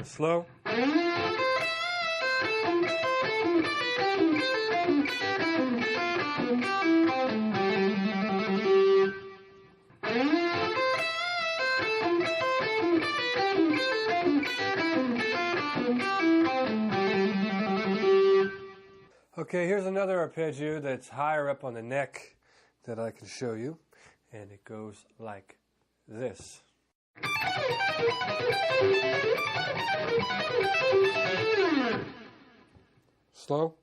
Slow. Okay, here's another arpeggio that's higher up on the neck that I can show you, and it goes like this. Slow.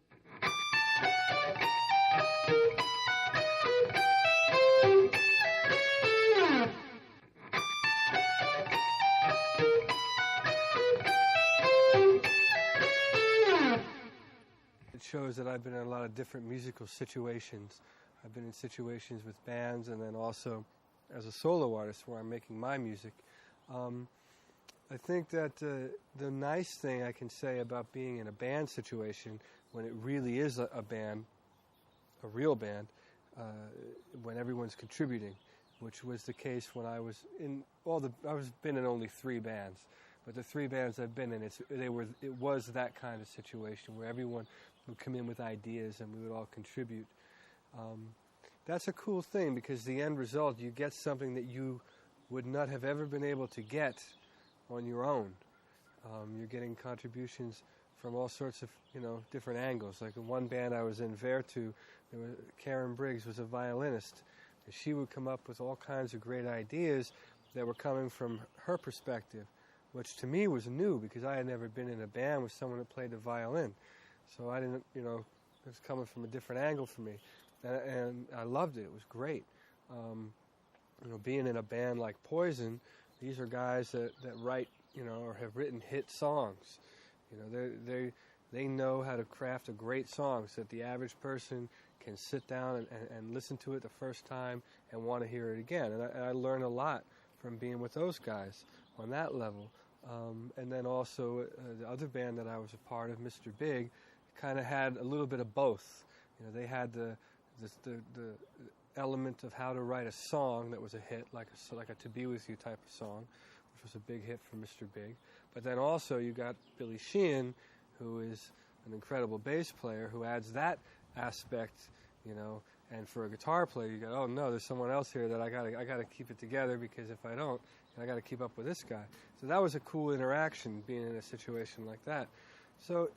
It shows that I've been in a lot of different musical situations. I've been in situations with bands and then also as a solo artist where I'm making my music. I think that the nice thing I can say about being in a band situation when it really is a band, a real band, when everyone's contributing, which was the case when I was in been in only 3 bands, but the 3 bands I've been in, it was that kind of situation where everyone would come in with ideas and we would all contribute. That's a cool thing because the end result, you get something that you would not have ever been able to get on your own. You're getting contributions from all sorts of, different angles. Like in one band I was in, Vertu, Karen Briggs was a violinist, and she would come up with all kinds of great ideas that were coming from her perspective, which to me was new because I had never been in a band with someone that played the violin. So I didn't, it was coming from a different angle for me. And I loved it. It was great. Being in a band like Poison, these are guys that write, or have written hit songs. They know how to craft a great song so that the average person can sit down and listen to it the first time and want to hear it again. And I learned a lot from being with those guys on that level. And then also the other band that I was a part of, Mr. Big, kind of had a little bit of both. They had the element of how to write a song that was a hit, like a To Be With You type of song, which was a big hit for Mr. Big. But then also you got Billy Sheehan, who is an incredible bass player, who adds that aspect, and for a guitar player, you go, oh no, there's someone else here that I gotta keep it together because if I don't, I gotta keep up with this guy. So that was a cool interaction, being in a situation like that. So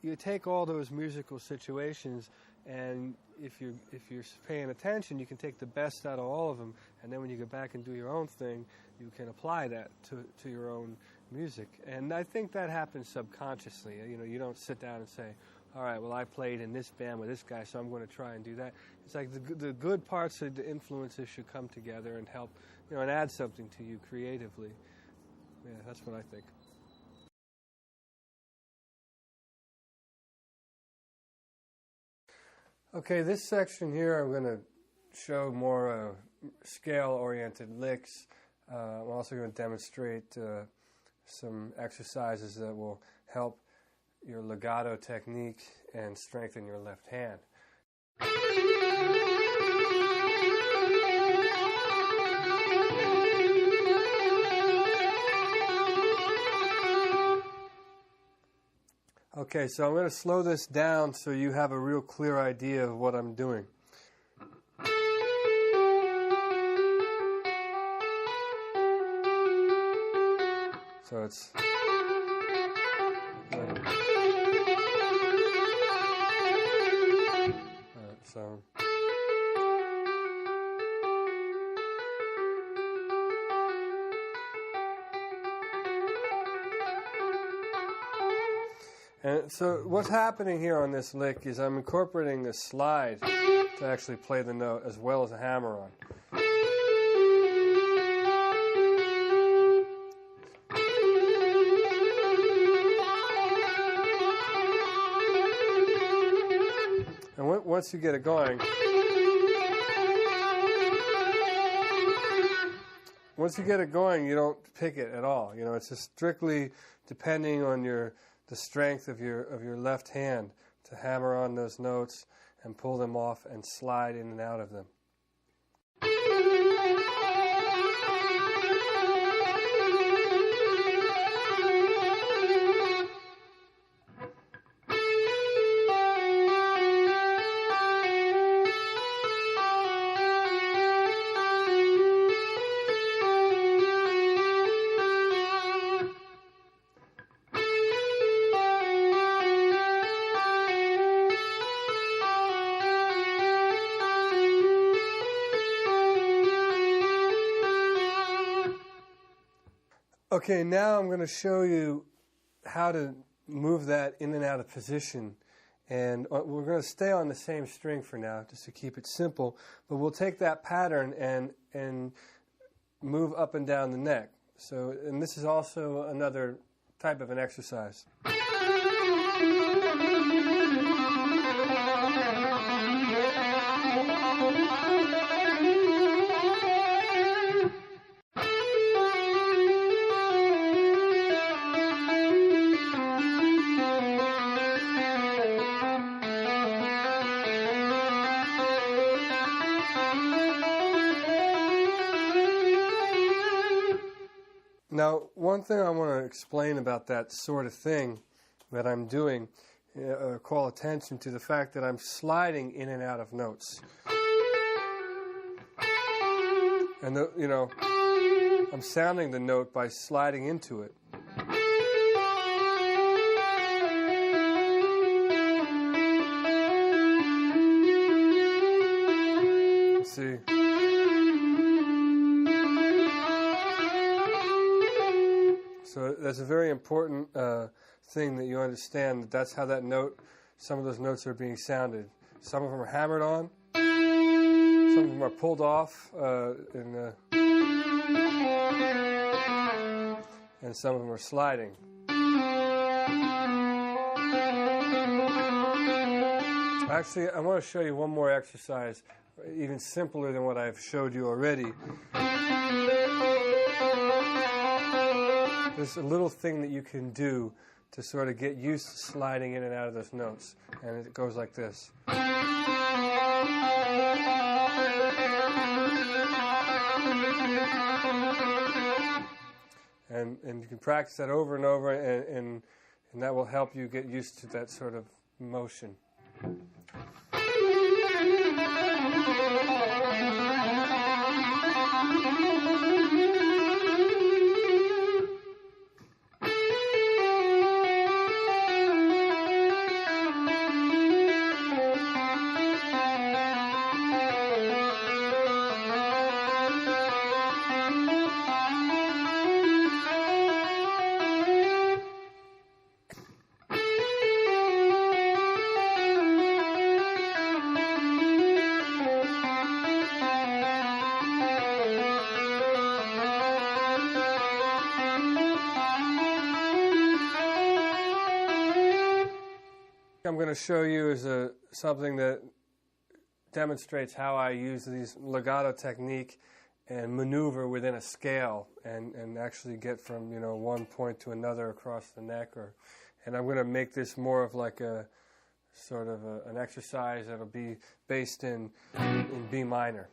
you take all those musical situations, and if you're paying attention, you can take the best out of all of them, and then when you go back and do your own thing, you can apply that to your own music. And I think that happens subconsciously. You don't sit down and say, all right, well, I played in this band with this guy, so I'm going to try and do that. It's like the good parts of the influences should come together and help, and add something to you creatively. Yeah, that's what I think. Okay, this section here I'm going to show more scale-oriented licks. I'm also going to demonstrate some exercises that will help your legato technique and strengthen your left hand. Okay, so I'm going to slow this down so you have a real clear idea of what I'm doing. So it's... So... And so what's happening here on this lick is I'm incorporating this slide to actually play the note as well as a hammer-on. And once you get it going, you don't pick it at all. It's just strictly depending on the strength of your left hand to hammer on those notes and pull them off and slide in and out of them. Okay, now I'm going to show you how to move that in and out of position. And we're going to stay on the same string for now, just to keep it simple. But we'll take that pattern and move up and down the neck. So, and this is also another type of an exercise. Now, one thing I want to explain about that sort of thing that I'm doing, call attention to the fact that I'm sliding in and out of notes. And, I'm sounding the note by sliding into it. See? So that's a very important thing that you understand, that that's how that note, some of those notes are being sounded. Some of them are hammered on, some of them are pulled off, and some of them are sliding. Actually, I want to show you one more exercise, even simpler than what I've showed you already. There's a little thing that you can do to sort of get used to sliding in and out of those notes. And it goes like this. And you can practice that over and over, and that will help you get used to that sort of motion. I'm going to show you is something that demonstrates how I use these legato technique and maneuver within a scale and actually get from one point to another across the neck. And I'm going to make this more of like a sort of an exercise that'll be based in B minor.